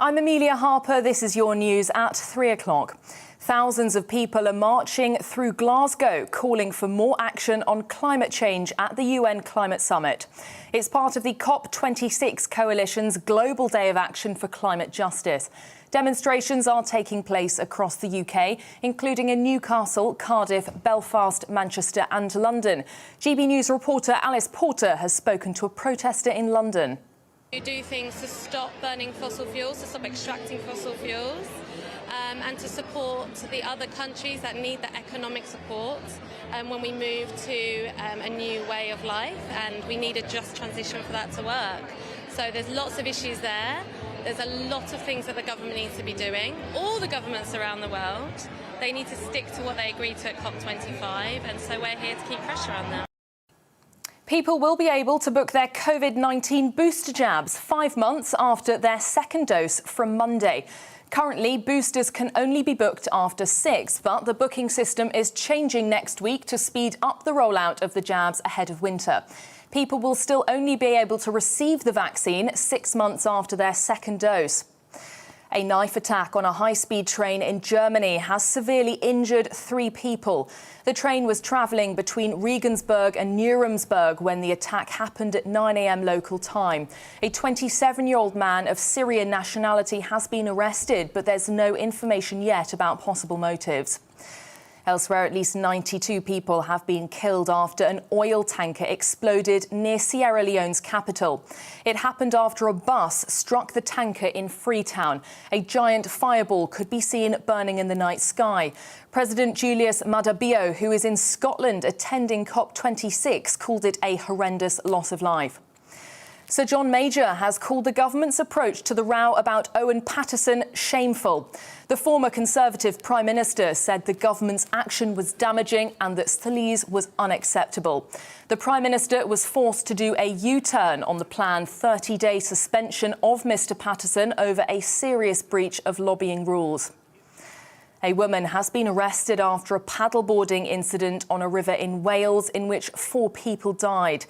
I'm Amelia Harper. This is your news at 3 o'clock. Thousands of people are marching through Glasgow, calling for more action on climate change at the UN Climate Summit. It's part of the COP26 coalition's Global Day of Action for Climate Justice. Demonstrations are taking place across the UK, including in Newcastle, Cardiff, Belfast, Manchester and London. GB News reporter Alice Porter has spoken to a protester in London. You do things to stop burning fossil fuels, to stop extracting fossil fuels, and to support the other countries that need the economic support when we move to a new way of life, and we need a just transition for that to work. So there's lots of issues there. There's a lot of things that the government needs to be doing. All the governments around the world, they need to stick to what they agreed to at COP25, and so we're here to keep pressure on them. People will be able to book their COVID-19 booster jabs 5 months after their second dose from Monday. Currently, boosters can only be booked after 6, but the booking system is changing next week to speed up the rollout of the jabs ahead of winter. People will still only be able to receive the vaccine 6 months after their second dose. A knife attack on a high-speed train in Germany has severely injured 3 people. The train was travelling between Regensburg and Nuremberg when the attack happened at 9 a.m. local time. A 27-year-old man of Syrian nationality has been arrested, but there's no information yet about possible motives. Elsewhere, at least 92 people have been killed after an oil tanker exploded near Sierra Leone's capital. It happened after a bus struck the tanker in Freetown. A giant fireball could be seen burning in the night sky. President Julius Maada Bio, who is in Scotland attending COP26, called it a horrendous loss of life. Sir John Major has called the government's approach to the row about Owen Paterson shameful. The former Conservative Prime Minister said the government's action was damaging and that Scalise was unacceptable. The Prime Minister was forced to do a U-turn on the planned 30-day suspension of Mr Paterson over a serious breach of lobbying rules. A woman has been arrested after a paddleboarding incident on a river in Wales in which 4 people died.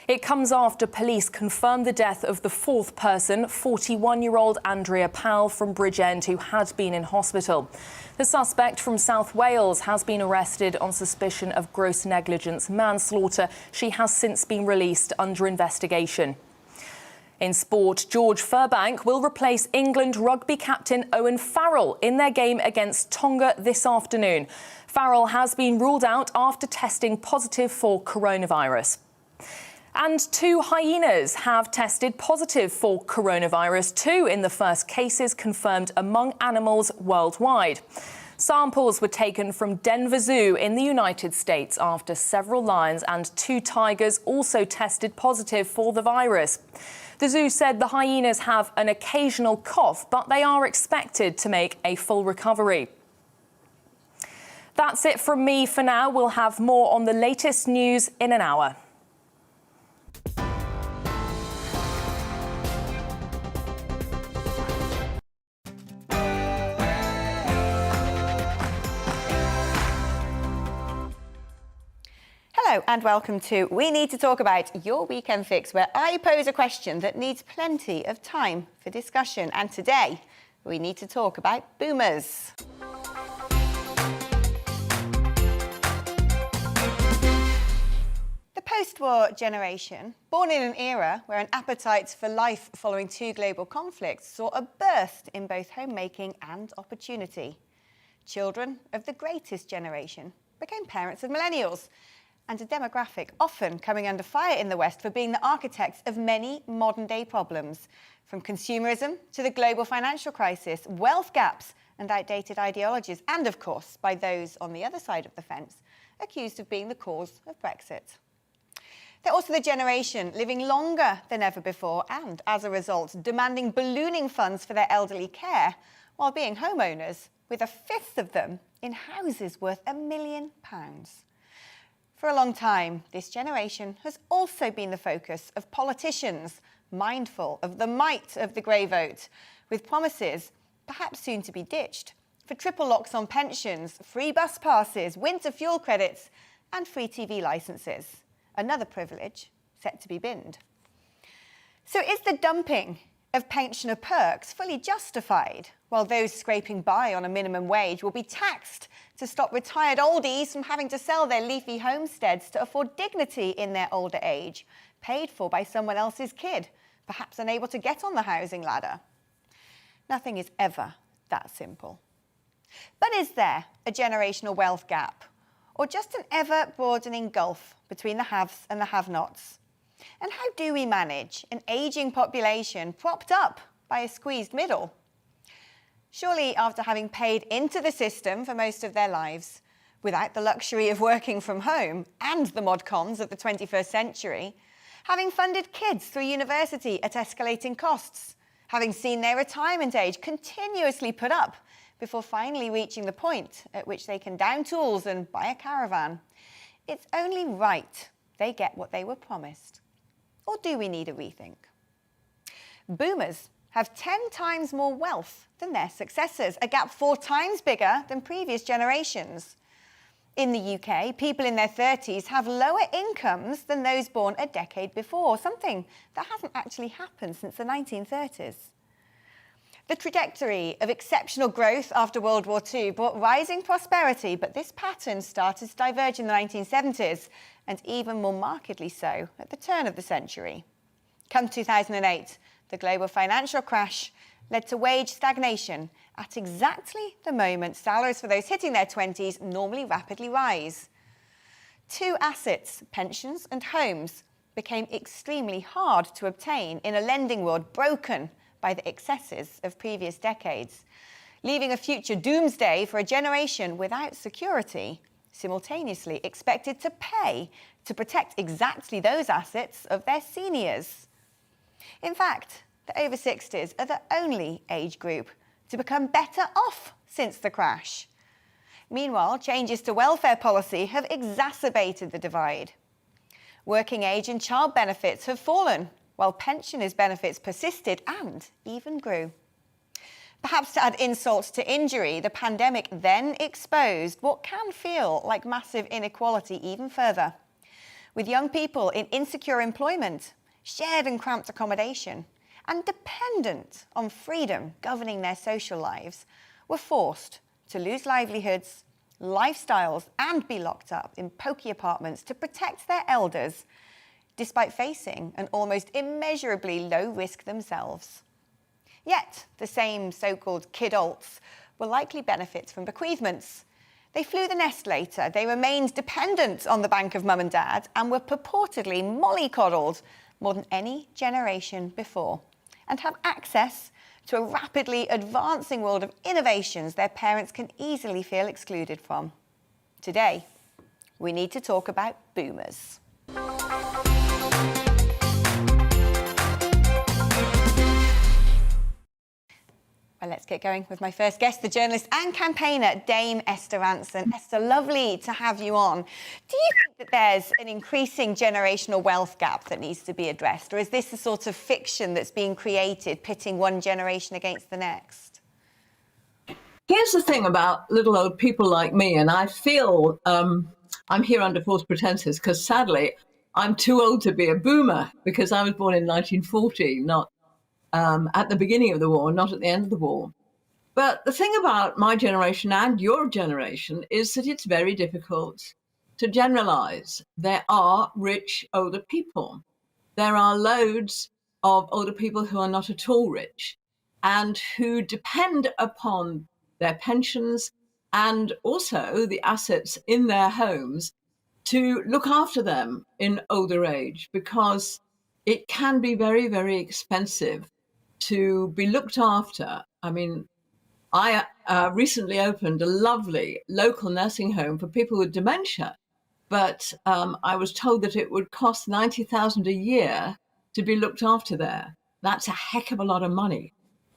It comes after police confirmed the death of the 4th person, 41-year-old Andrea Powell from Bridgend, who had been in hospital. The suspect from South Wales has been arrested on suspicion of gross negligence manslaughter. She has since been released under investigation. In sport, George Furbank will replace England rugby captain Owen Farrell in their game against Tonga this afternoon. Farrell has been ruled out after testing positive for coronavirus. And 2 hyenas have tested positive for coronavirus, 2 in the first cases confirmed among animals worldwide. Samples were taken from Denver Zoo in the United States after several lions and 2 tigers also tested positive for the virus. The zoo said the hyenas have an occasional cough, but they are expected to make a full recovery. That's it from me for now. We'll have more on the latest news in an hour. Hello and welcome to We Need to Talk About, your weekend fix, where I pose a question that needs plenty of time for discussion. And today, we need to talk about boomers. The post-war generation, born in an era where an appetite for life following 2 global conflicts saw a burst in both homemaking and opportunity. Children of the greatest generation became parents of millennials, and a demographic often coming under fire in the West for being the architects of many modern-day problems, from consumerism to the global financial crisis, wealth gaps and outdated ideologies, and, of course, by those on the other side of the fence, accused of being the cause of Brexit. They're also the generation living longer than ever before and, as a result, demanding ballooning funds for their elderly care while being homeowners, with 1/5 of them in houses worth £1 million. For a long time, this generation has also been the focus of politicians, mindful of the might of the grey vote, with promises, perhaps soon to be ditched, for triple locks on pensions, free bus passes, winter fuel credits and free TV licences. Another privilege set to be binned. So is the dumping of pensioner perks fully justified, while those scraping by on a minimum wage will be taxed to stop retired oldies from having to sell their leafy homesteads to afford dignity in their older age, paid for by someone else's kid, perhaps unable to get on the housing ladder. Nothing is ever that simple. But is there a generational wealth gap, or just an ever-broadening gulf between the haves and the have-nots? And how do we manage an ageing population propped up by a squeezed middle? Surely, after having paid into the system for most of their lives, without the luxury of working from home and the mod-cons of the 21st century, having funded kids through university at escalating costs, having seen their retirement age continuously put up before finally reaching the point at which they can down tools and buy a caravan, it's only right they get what they were promised. Or do we need a rethink? Boomers have 10 times more wealth than their successors, a gap 4 times bigger than previous generations. In the UK, people in their 30s have lower incomes than those born a decade before, something that hasn't actually happened since the 1930s. The trajectory of exceptional growth after World War II brought rising prosperity, but this pattern started to diverge in the 1970s, and even more markedly so at the turn of the century. Come 2008, the global financial crash led to wage stagnation at exactly the moment salaries for those hitting their 20s normally rapidly rise. 2 assets, pensions and homes, became extremely hard to obtain in a lending world broken by the excesses of previous decades, leaving a future doomsday for a generation without security, simultaneously expected to pay to protect exactly those assets of their seniors. In fact, the over 60s are the only age group to become better off since the crash. Meanwhile, changes to welfare policy have exacerbated the divide. Working age and child benefits have fallen, while pensioners' benefits persisted and even grew. Perhaps to add insult to injury, the pandemic then exposed what can feel like massive inequality even further, with young people in insecure employment, shared and cramped accommodation, and dependent on freedom governing their social lives, were forced to lose livelihoods, lifestyles, and be locked up in pokey apartments to protect their elders, despite facing an almost immeasurably low risk themselves. Yet, the same so-called kidults will likely benefit from bequeathments. They flew the nest later, they remained dependent on the bank of mum and dad, and were purportedly mollycoddled more than any generation before, and have access to a rapidly advancing world of innovations their parents can easily feel excluded from. Today, we need to talk about boomers. Well, let's get going with my first guest, the journalist and campaigner, Dame Esther Ranson. Esther, lovely to have you on. Do you think that there's an increasing generational wealth gap that needs to be addressed, or is this a sort of fiction that's being created, pitting one generation against the next? Here's the thing about little old people like me, and I feel I'm here under false pretenses because, sadly, I'm too old to be a boomer because I was born in 1940, not at the beginning of the war, not at the end of the war. But the thing about my generation and your generation is that it's very difficult to generalize. There are rich older people. There are loads of older people who are not at all rich and who depend upon their pensions and also the assets in their homes to look after them in older age, because it can be very, very expensive to be looked after. I mean, I recently opened a lovely local nursing home for people with dementia, but I was told that it would cost $90,000 a year to be looked after there. That's a heck of a lot of money.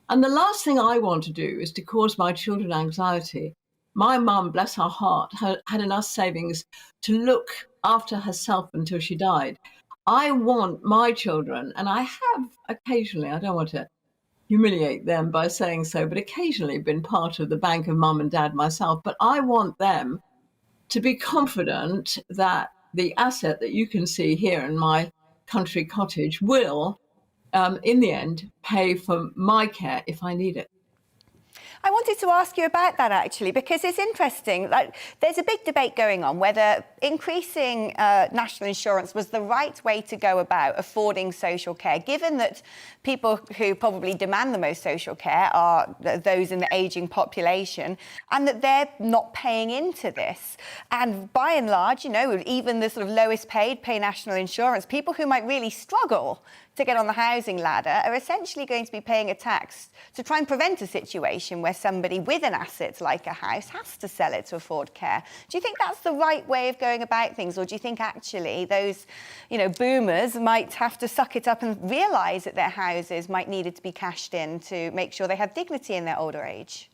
And the last thing I want to do is to cause my children anxiety. My mum, bless her heart, had enough savings to look after herself until she died. I want my children, and I have occasionally, I don't want to humiliate them by saying so, but occasionally been part of the bank of mum and dad myself, but I want them to be confident that the asset that you can see here in my country cottage will in the end, pay for my care if I need it. I wanted to ask you about that, actually, because it's interesting. Like, there's a big debate going on whether increasing national insurance was the right way to go about affording social care, given that people who probably demand the most social care are those in the ageing population, and that they're not paying into this. And by and large, you know, even the sort of lowest paid pay national insurance, people who might really struggle to get on the housing ladder are essentially going to be paying a tax to try and prevent a situation where somebody with an asset like a house has to sell it to afford care. Do you think that's the right way of going about things, or do you think actually those, you know, boomers might have to suck it up and realise that their houses might need to be cashed in to make sure they have dignity in their older age?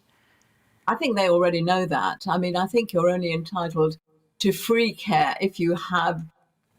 I think they already know that. I mean, I think you're only entitled to free care if you have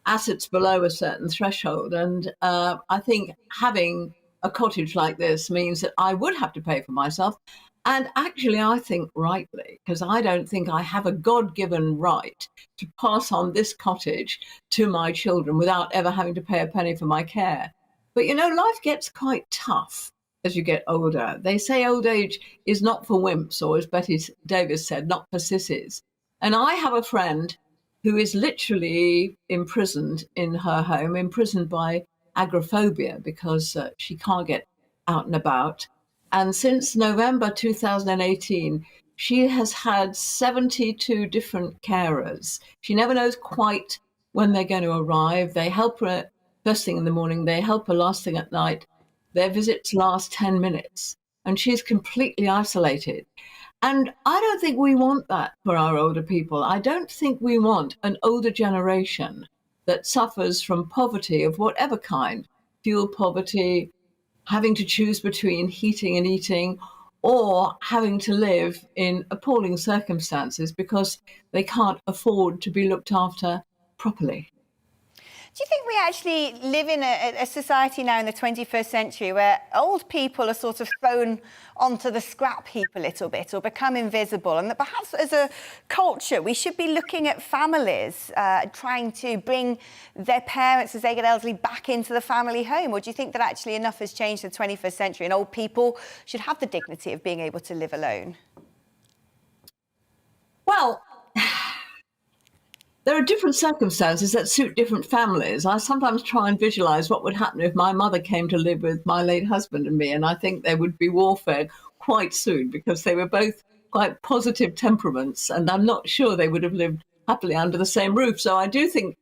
assets below a certain threshold. And I think having a cottage like this means that I would have to pay for myself. And actually, I think rightly, because I don't think I have a God-given right to pass on this cottage to my children without ever having to pay a penny for my care. But, you know, life gets quite tough as you get older. They say old age is not for wimps, or as Betty Davis said, not for sissies. And I have a friend who is literally imprisoned in her home, imprisoned by agoraphobia because she can't get out and about. And since November 2018, she has had 72 different carers. She never knows quite when they're going to arrive. They help her first thing in the morning. They help her last thing at night. Their visits last 10 minutes. And she's completely isolated. And I don't think we want that for our older people. I don't think we want an older generation that suffers from poverty of whatever kind, fuel poverty, having to choose between heating and eating, or having to live in appalling circumstances because they can't afford to be looked after properly. Do you think we actually live in a society now in the 21st century where old people are sort of thrown onto the scrap heap a little bit or become invisible, and that perhaps as a culture we should be looking at families trying to bring their parents as they get elderly back into the family home? Or do you think that actually enough has changed in the 21st century and old people should have the dignity of being able to live alone? Well, there are different circumstances that suit different families. I sometimes try and visualize what would happen if my mother came to live with my late husband and me, and I think there would be warfare quite soon because they were both quite positive temperaments, and I'm not sure they would have lived happily under the same roof. So I do think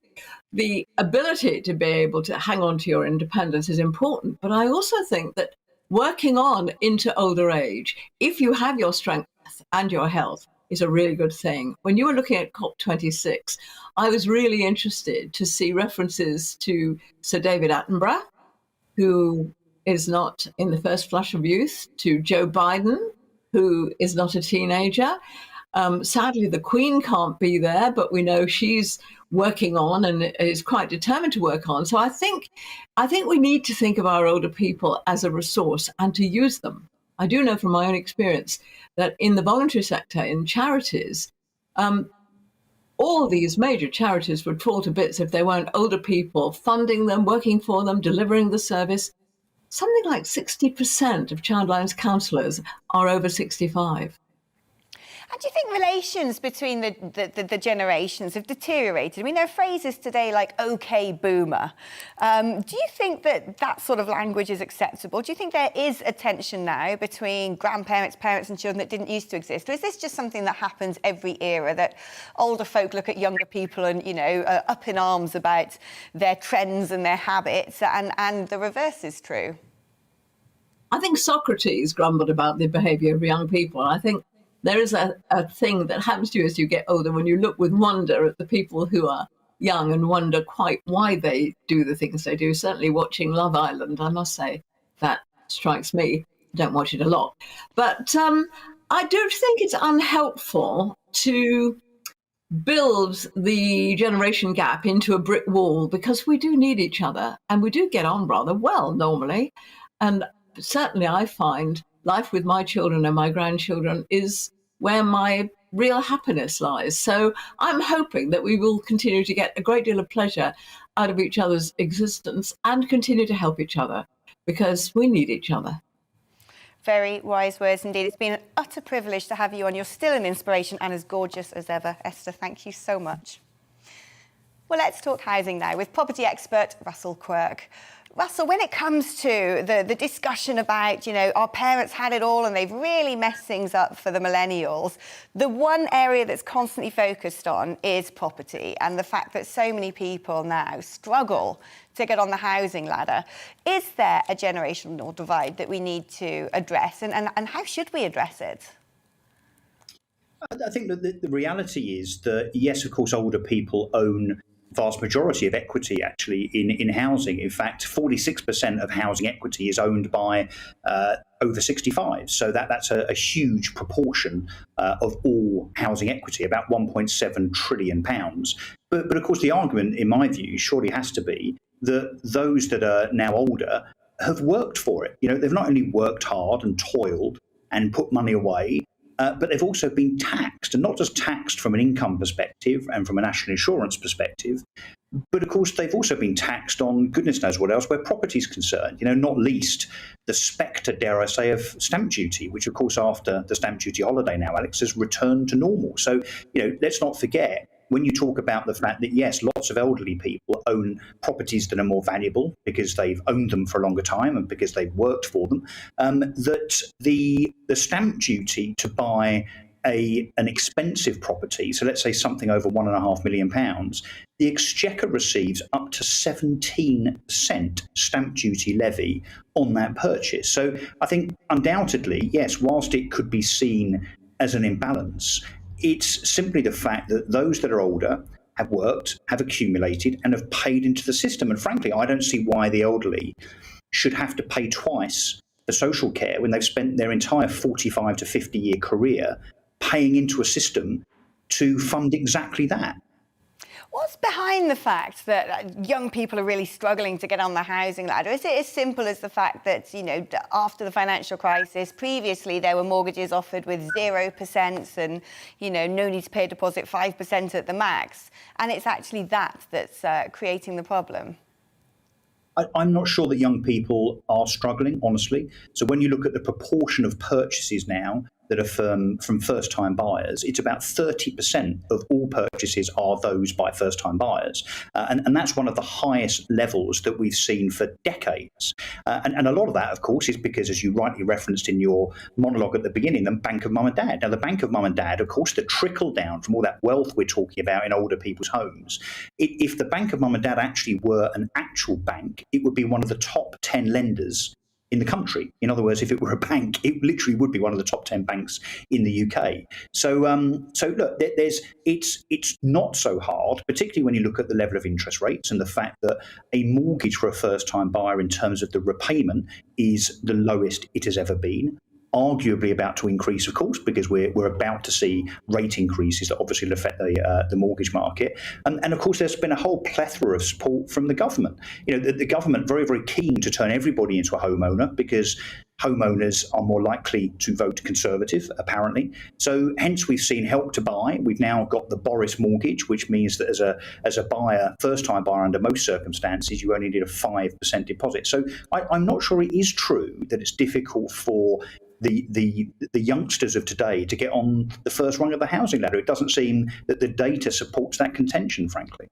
the ability to be able to hang on to your independence is important, but I also think that working on into older age, if you have your strength and your health, is a really good thing. When you were looking at COP26, I was really interested to see references to Sir David Attenborough, who is not in the first flush of youth, to Joe Biden, who is not a teenager. Sadly, the Queen can't be there, but we know she's working on and is quite determined to work on. So I think we need to think of our older people as a resource and to use them. I do know from my own experience that in the voluntary sector, in charities, all these major charities would fall to bits if there weren't older people funding them, working for them, delivering the service. Something like 60% of childlines counsellors are over 65. And do you think relations between the generations have deteriorated? I mean, there are phrases today like "OK, boomer." Do you think that sort of language is acceptable? Do you think there is a tension now between grandparents, parents and children that didn't used to exist? Or is this just something that happens every era, that older folk look at younger people and, you know, are up in arms about their trends and their habits, and the reverse is true? I think Socrates grumbled about the behaviour of young people. I think there is a thing that happens to you as you get older when you look with wonder at the people who are young and wonder quite why they do the things they do. Certainly watching Love Island, I must say, that strikes me. I don't watch it a lot. But I do think it's unhelpful to build the generation gap into a brick wall, because we do need each other and we do get on rather well normally. And certainly I find life with my children and my grandchildren is where my real happiness lies. So I'm hoping that we will continue to get a great deal of pleasure out of each other's existence and continue to help each other, because we need each other. Very wise words indeed. It's been an utter privilege to have you on. You're still an inspiration and as gorgeous as ever. Esther, thank you so much. Well, let's talk housing now with property expert Russell Quirk. Russell, when it comes to the discussion about, our parents had it all and they've really messed things up for the millennials, the one area that's constantly focused on is property and the fact that so many people now struggle to get on the housing ladder. Is there a generational divide that we need to address and how should we address it? I think that the reality is that, yes, of course, older people own vast majority of equity actually in housing. In fact, 46% of housing equity is owned by over 65. So that's a huge proportion of all housing equity, about £1.7 trillion. But of course, the argument, in my view, surely has to be that those that are now older have worked for it. They've not only worked hard and toiled and put money away, but they've also been taxed, and not just taxed from an income perspective and from a national insurance perspective, but of course they've also been taxed on goodness knows what else where property is concerned, not least the spectre, dare I say, of stamp duty, which of course after the stamp duty holiday now, Alex, has returned to normal. So, let's not forget, when you talk about the fact that, yes, lots of elderly people own properties that are more valuable because they've owned them for a longer time and because they've worked for them, that the stamp duty to buy an expensive property, so let's say something over £1.5 million, the Exchequer receives up to 17% stamp duty levy on that purchase. So I think undoubtedly, yes, whilst it could be seen as an imbalance, it's simply the fact that those that are older have worked, have accumulated, and have paid into the system. And frankly, I don't see why the elderly should have to pay twice for social care when they've spent their entire 45 to 50-year career paying into a system to fund exactly that. What's behind the fact that young people are really struggling to get on the housing ladder? Is it as simple as the fact that, after the financial crisis, previously there were mortgages offered with 0% and, no need to pay a deposit, 5% at the max, and it's actually that's creating the problem? I'm not sure that young people are struggling, honestly. So when you look at the proportion of purchases now that are from first-time buyers, it's about 30% of all purchases are those by first-time buyers. And that's one of the highest levels that we've seen for decades. And a lot of that, of course, is because, as you rightly referenced in your monologue at the beginning, the Bank of Mum and Dad. Now, the Bank of Mum and Dad, of course, the trickle down from all that wealth we're talking about in older people's homes, if the Bank of Mum and Dad actually were an actual bank, it would be one of the top 10 lenders in the country. In other words, if it were a bank, it literally would be one of the top 10 banks in the UK. So look, it's not so hard, particularly when you look at the level of interest rates and the fact that a mortgage for a first-time buyer in terms of the repayment is the lowest it has ever been. Arguably about to increase, of course, because we're about to see rate increases that obviously will affect the mortgage market. And of course, there's been a whole plethora of support from the government. The government very, very keen to turn everybody into a homeowner because homeowners are more likely to vote Conservative, apparently. So hence we've seen Help to Buy. We've now got the Boris mortgage, which means that as a buyer, first-time buyer under most circumstances, you only need a 5% deposit. So I'm not sure it is true that it's difficult for the youngsters of today to get on the first rung of the housing ladder. It doesn't seem that the data supports that contention, frankly.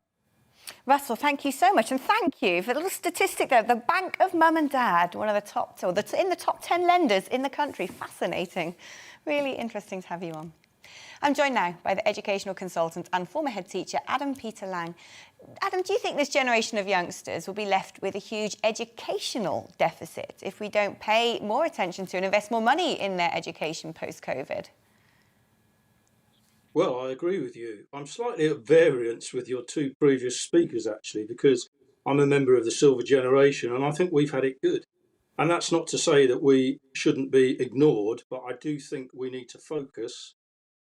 Russell, thank you so much. And thank you for the little statistic there. The Bank of Mum and Dad, one of the top, or in the top 10 lenders in the country. Fascinating. Really interesting to have you on. I'm joined now by the educational consultant and former head teacher, Adam Peter Lang. Adam, do you think this generation of youngsters will be left with a huge educational deficit if we don't pay more attention to and invest more money in their education post-COVID? Well, I agree with you. I'm slightly at variance with your two previous speakers, actually, because I'm a member of the Silver Generation and I think we've had it good. And that's not to say that we shouldn't be ignored, but I do think we need to focus,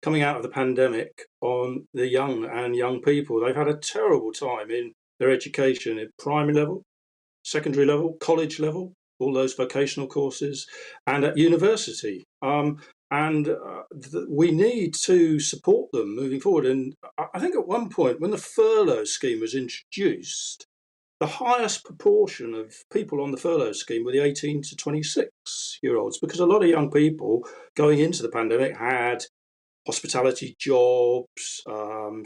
coming out of the pandemic, on the young people. They've had a terrible time in their education at primary level, secondary level, college level, all those vocational courses, and at university. We need to support them moving forward. And I think at one point, when the furlough scheme was introduced, the highest proportion of people on the furlough scheme were the 18 to 26-year-olds, because a lot of young people going into the pandemic had hospitality jobs,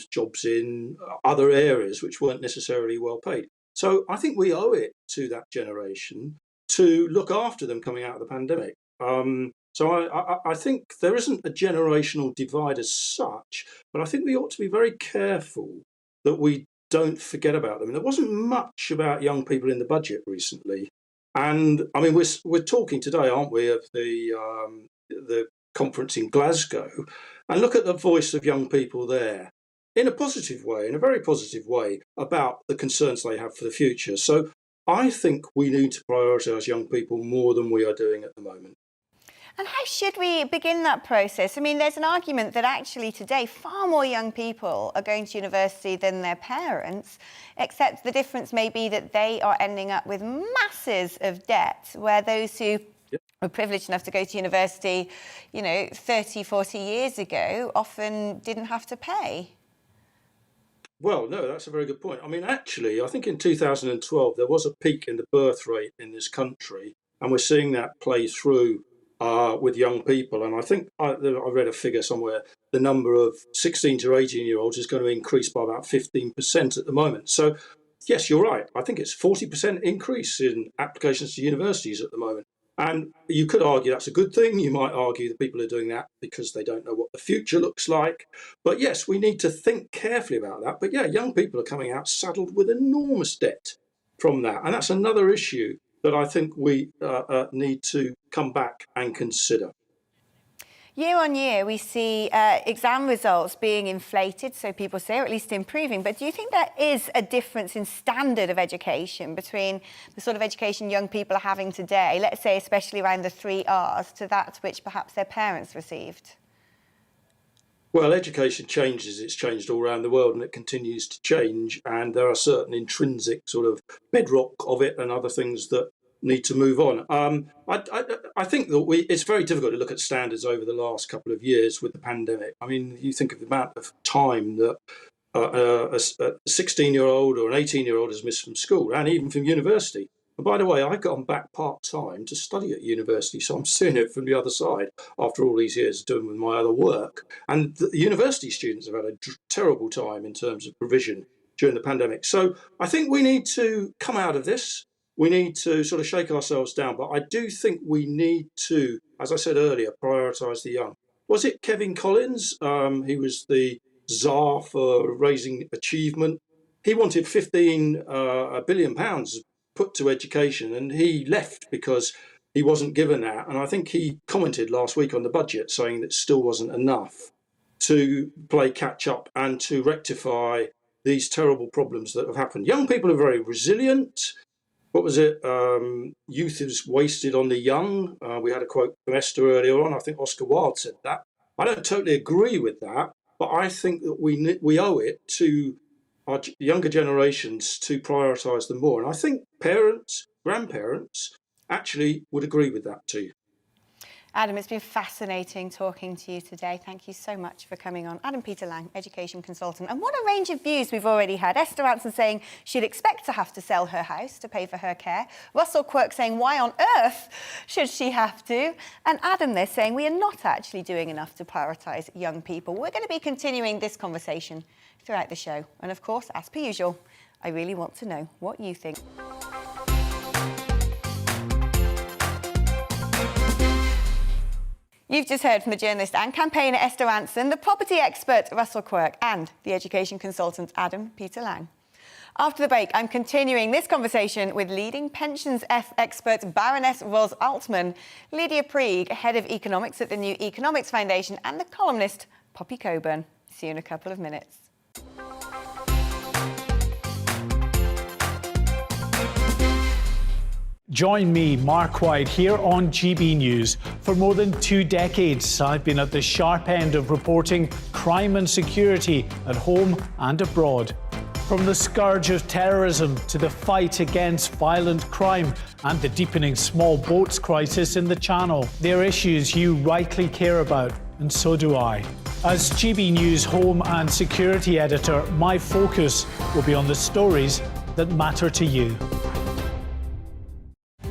jobs in other areas which weren't necessarily well paid. So I think we owe it to that generation to look after them coming out of the pandemic. So I think there isn't a generational divide as such, but I think we ought to be very careful that we don't forget about them. And there wasn't much about young people in the budget recently. And I mean, we're talking today, aren't we, of the conference in Glasgow, and look at the voice of young people there in a positive way, in a very positive way, about the concerns they have for the future. So I think we need to prioritise young people more than we are doing at the moment. And how should we begin that process? I mean, there's an argument that actually today far more young people are going to university than their parents, except the difference may be that they are ending up with masses of debt, where those who were privileged enough to go to university, 30, 40 years ago, often didn't have to pay. Well, no, that's a very good point. I mean, actually, I think in 2012, there was a peak in the birth rate in this country, and we're seeing that play through with young people. And I think I read a figure somewhere, the number of 16 to 18-year-olds is going to increase by about 15% at the moment. So, yes, you're right. I think it's 40% increase in applications to universities at the moment. And you could argue that's a good thing. You might argue that people are doing that because they don't know what the future looks like. But yes, we need to think carefully about that. But yeah, young people are coming out saddled with enormous debt from that. And that's another issue that I think we need to come back and consider. Year on year, we see exam results being inflated, so people say, or at least improving. But do you think there is a difference in standard of education between the sort of education young people are having today, let's say especially around the 3 Rs, to that which perhaps their parents received? Well, education changes. It's changed all around the world, and it continues to change. And there are certain intrinsic sort of bedrock of it and other things that need to move on. I think that it's very difficult to look at standards over the last couple of years with the pandemic. I mean, you think of the amount of time that a 16-year-old or an 18-year-old has missed from school and even from university. And by the way, I've gone back part-time to study at university, so I'm seeing it from the other side after all these years doing with my other work. And the university students have had a terrible time in terms of provision during the pandemic. So I think we need to come out of this. We need to sort of shake ourselves down. But I do think we need to, as I said earlier, prioritise the young. Was it Kevin Collins? He was the czar for raising achievement. He wanted £15 billion put to education, and he left because he wasn't given that. And I think he commented last week on the budget saying that still wasn't enough to play catch up and to rectify these terrible problems that have happened. Young people are very resilient. What was it? Youth is wasted on the young. We had a quote from Esther earlier on. I think Oscar Wilde said that. I don't totally agree with that, but I think that we owe it to our younger generations to prioritise them more. And I think parents, grandparents actually would agree with that too. Adam, it's been fascinating talking to you today. Thank you so much for coming on. Adam Peter Lang, education consultant. And what a range of views we've already had. Esther Ranson saying she'd expect to have to sell her house to pay for her care. Russell Quirk saying, why on earth should she have to? And Adam there saying we are not actually doing enough to prioritise young people. We're going to be continuing this conversation throughout the show. And of course, as per usual, I really want to know what you think. You've just heard from the journalist and campaigner Esther Ranson, the property expert Russell Quirk, and the education consultant Adam Peter Lang. After the break, I'm continuing this conversation with leading pensions expert Baroness Ros Altman, Lydia Prieg, head of economics at the New Economics Foundation, and the columnist Poppy Coburn. See you in a couple of minutes. Join me, Mark White, here on GB News. For more than 2 decades, I've been at the sharp end of reporting crime and security at home and abroad. From the scourge of terrorism to the fight against violent crime and the deepening small boats crisis in the Channel. They're issues you rightly care about, and so do I. As GB News Home and Security Editor, my focus will be on the stories that matter to you.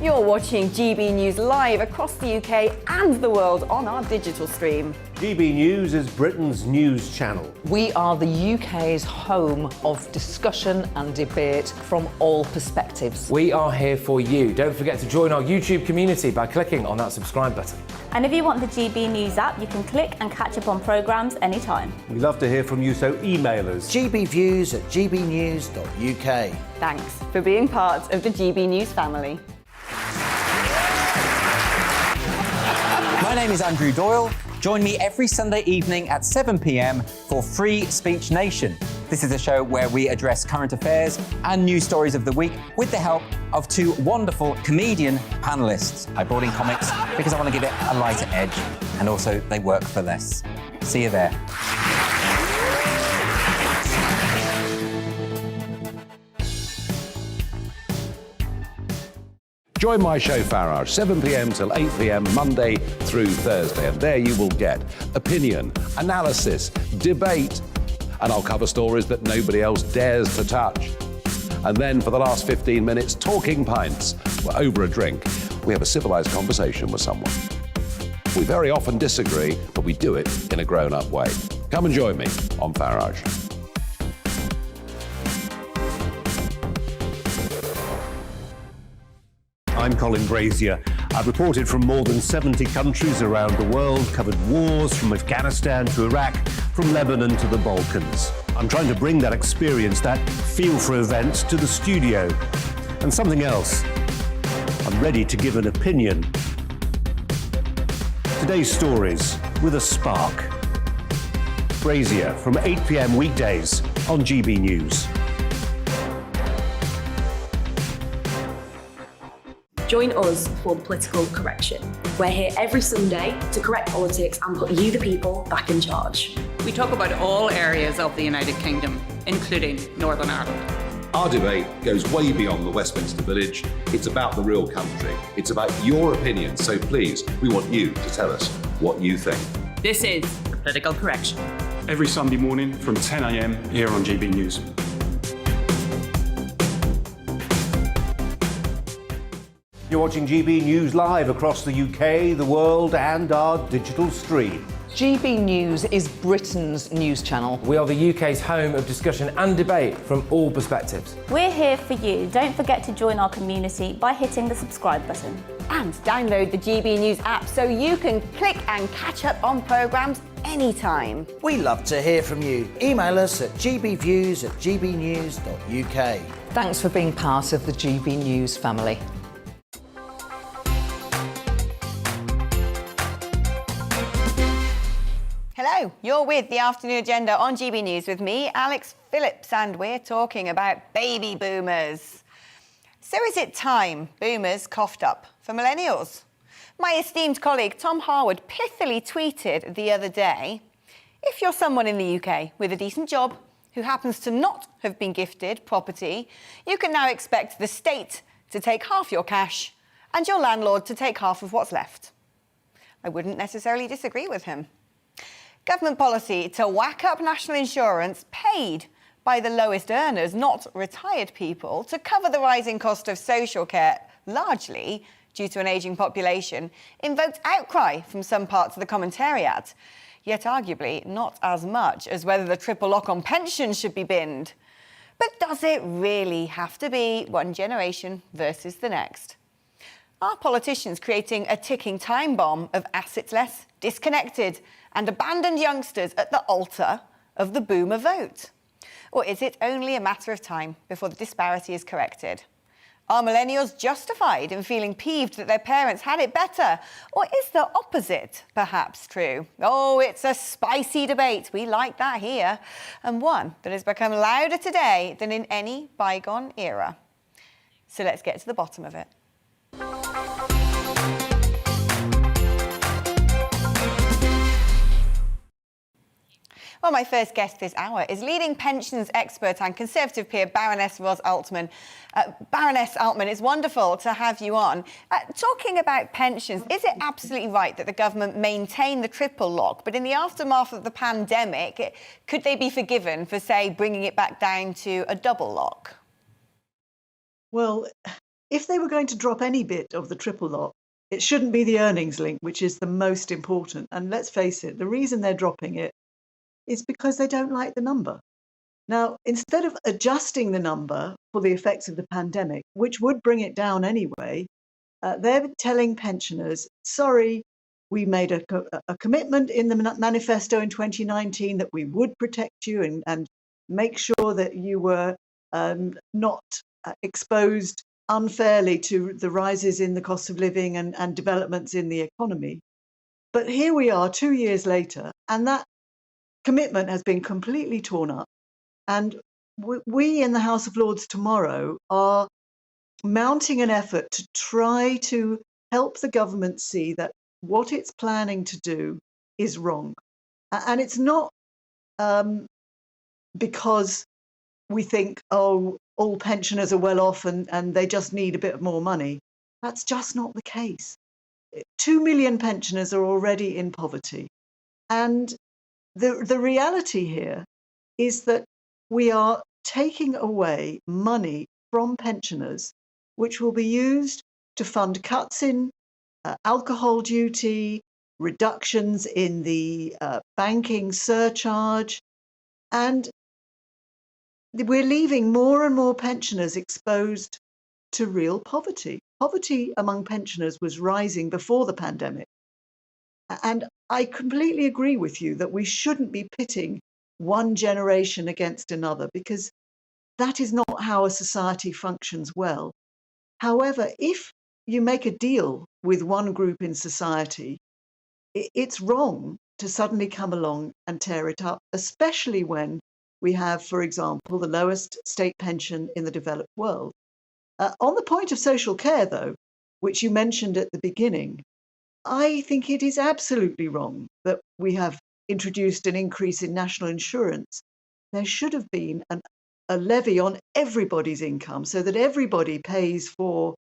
You're watching GB News live across the UK and the world on our digital stream. GB News is Britain's news channel. We are the UK's home of discussion and debate from all perspectives. We are here for you. Don't forget to join our YouTube community by clicking on that subscribe button. And if you want the GB News app, you can click and catch up on programmes anytime. We love to hear from you, so email us. gbviews@gbnews.uk. Thanks for being part of the GB News family. My name is Andrew Doyle. Join me every Sunday evening at 7 p.m. for Free Speech Nation. This is a show where we address current affairs and news stories of the week with the help of two wonderful comedian panellists. I brought in comics because I want to give it a lighter edge, and also they work for less. See you there. Join my show Farage, 7 p.m. till 8 p.m. Monday through Thursday, and there you will get opinion, analysis, debate, and I'll cover stories that nobody else dares to touch. And then for the last 15 minutes, talking pints. We're over a drink. We have a civilised conversation with someone. We very often disagree, but we do it in a grown-up way. Come and join me on Farage. I'm Colin Brazier. I've reported from more than 70 countries around the world, covered wars from Afghanistan to Iraq, from Lebanon to the Balkans. I'm trying to bring that experience, that feel for events, to the studio. And something else. I'm ready to give an opinion. Today's stories with a spark. Brazier from 8 p.m. weekdays on GB News. Join us for Political Correction. We're here every Sunday to correct politics and put you, the people, back in charge. We talk about all areas of the United Kingdom, including Northern Ireland. Our debate goes way beyond the Westminster Village. It's about the real country. It's about your opinion. So please, we want you to tell us what you think. This is Political Correction. Every Sunday morning from 10 a.m. here on GB News. You're watching GB News live across the UK, the world, and our digital stream. GB News is Britain's news channel. We are the UK's home of discussion and debate from all perspectives. We're here for you. Don't forget to join our community by hitting the subscribe button. And download the GB News app so you can click and catch up on programmes anytime. We love to hear from you. Email us at gbviews@gbnews.uk. Thanks for being part of the GB News family. Hello, you're with the Afternoon Agenda on GB News with me, Alex Phillips, and we're talking about baby boomers. So is it time boomers coughed up for millennials? My esteemed colleague Tom Harwood pithily tweeted the other day, if you're someone in the UK with a decent job who happens to not have been gifted property, you can now expect the state to take half your cash and your landlord to take half of what's left. I wouldn't necessarily disagree with him. Government policy to whack up national insurance paid by the lowest earners, not retired people, to cover the rising cost of social care, largely due to an ageing population, invoked outcry from some parts of the commentariat, yet arguably not as much as whether the triple lock on pensions should be binned. But does it really have to be one generation versus the next? Are politicians creating a ticking time bomb of assetless, disconnected and abandoned youngsters at the altar of the boomer vote? Or is it only a matter of time before the disparity is corrected? Are millennials justified in feeling peeved that their parents had it better? Or is the opposite perhaps true? Oh, it's a spicy debate. We like that here. And one that has become louder today than in any bygone era. So let's get to the bottom of it. Well, my first guest this hour is leading pensions expert and Conservative peer Baroness Ros Altman. Baroness Altman, it's wonderful to have you on. Talking about pensions, is it absolutely right that the government maintain the triple lock, but in the aftermath of the pandemic, could they be forgiven for, say, bringing it back down to a double lock? Well, if they were going to drop any bit of the triple lot, it shouldn't be the earnings link, which is the most important. And let's face it, the reason they're dropping it is because they don't like the number. Now, instead of adjusting the number for the effects of the pandemic, which would bring it down anyway, they're telling pensioners, sorry, we made a commitment in the manifesto in 2019 that we would protect you and make sure that you were not exposed unfairly to the rises in the cost of living and developments in the economy. But here we are 2 years later, and that commitment has been completely torn up. And we in the House of Lords tomorrow are mounting an effort to try to help the government see that what it's planning to do is wrong. And it's not because we think, oh, all pensioners are well off and they just need a bit more money. That's just not the case. 2 million pensioners are already in poverty. And the reality here is that we are taking away money from pensioners, which will be used to fund cuts in alcohol duty, reductions in the banking surcharge, and we're leaving more and more pensioners exposed to real poverty. Poverty among pensioners was rising before the pandemic. And I completely agree with you that we shouldn't be pitting one generation against another, because that is not how a society functions well. However, if you make a deal with one group in society, it's wrong to suddenly come along and tear it up, especially when we have, for example, the lowest state pension in the developed world. On the point of social care, though, which you mentioned at the beginning, I think it is absolutely wrong that we have introduced an increase in national insurance. There should have been a levy on everybody's income so that everybody pays for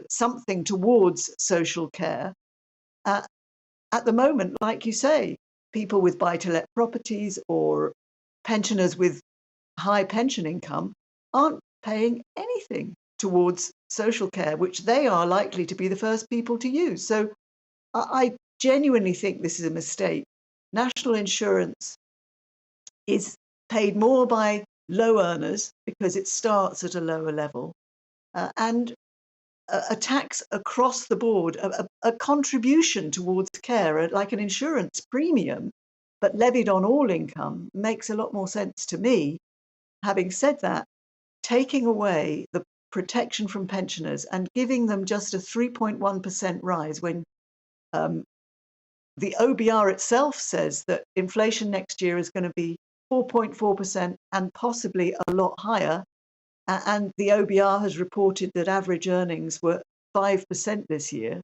something towards social care. At the moment, like you say, people with buy-to-let properties or pensioners with high pension income aren't paying anything towards social care, which they are likely to be the first people to use. So I genuinely think this is a mistake. National insurance is paid more by low earners because it starts at a lower level, and a tax across the board, a contribution towards care, like an insurance premium, but levied on all income, makes a lot more sense to me. Having said that, taking away the protection from pensioners and giving them just a 3.1% rise when the OBR itself says that inflation next year is going to be 4.4% and possibly a lot higher. And the OBR has reported that average earnings were 5% this year.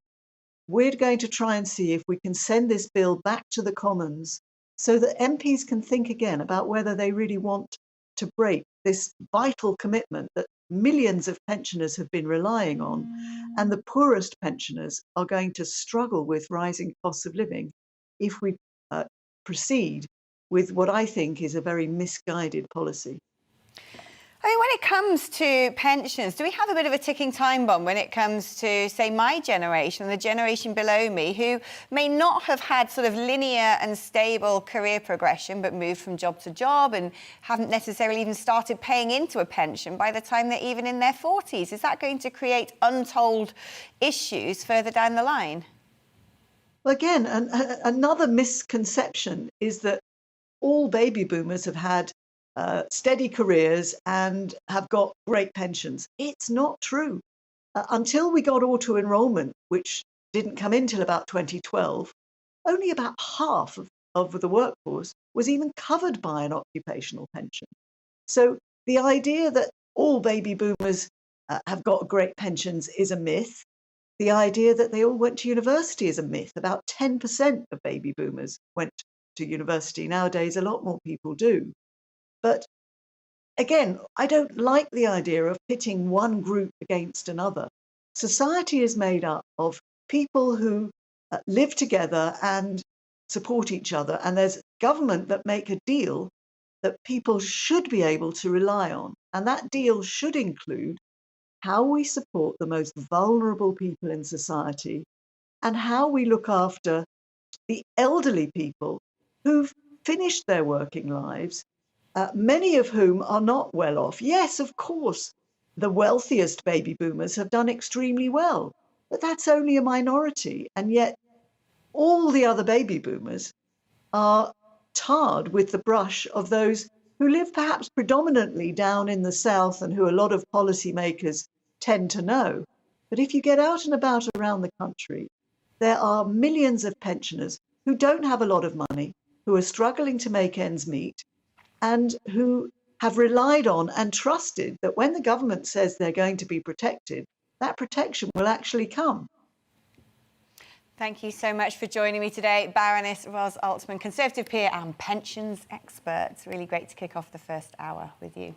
We're going to try and see if we can send this bill back to the Commons so that MPs can think again about whether they really want to break this vital commitment that millions of pensioners have been relying on, and the poorest pensioners are going to struggle with rising costs of living if we proceed with what I think is a very misguided policy. I mean, when it comes to pensions, do we have a bit of a ticking time bomb when it comes to, say, my generation, the generation below me, who may not have had sort of linear and stable career progression, but moved from job to job and haven't necessarily even started paying into a pension by the time they're even in their 40s? Is that going to create untold issues further down the line? Well, again, another misconception is that all baby boomers have had steady careers and have got great pensions. It's not true. Until we got auto-enrollment, which didn't come in till about 2012, only about half of the workforce was even covered by an occupational pension. So the idea that all baby boomers have got great pensions is a myth. The idea that they all went to university is a myth. About 10% of baby boomers went to university. Nowadays, a lot more people do. But again, I don't like the idea of pitting one group against another. Society is made up of people who live together and support each other, and there's government that make a deal that people should be able to rely on. And that deal should include how we support the most vulnerable people in society, and how we look after the elderly people who've finished their working lives, many of whom are not well off. Yes, of course, the wealthiest baby boomers have done extremely well, but that's only a minority. And yet all the other baby boomers are tarred with the brush of those who live perhaps predominantly down in the south and who a lot of policymakers tend to know. But if you get out and about around the country, there are millions of pensioners who don't have a lot of money, who are struggling to make ends meet, and who have relied on and trusted that when the government says they're going to be protected, that protection will actually come. Thank you so much for joining me today, Baroness Ros Altman, Conservative peer and pensions expert. It's really great to kick off the first hour with you.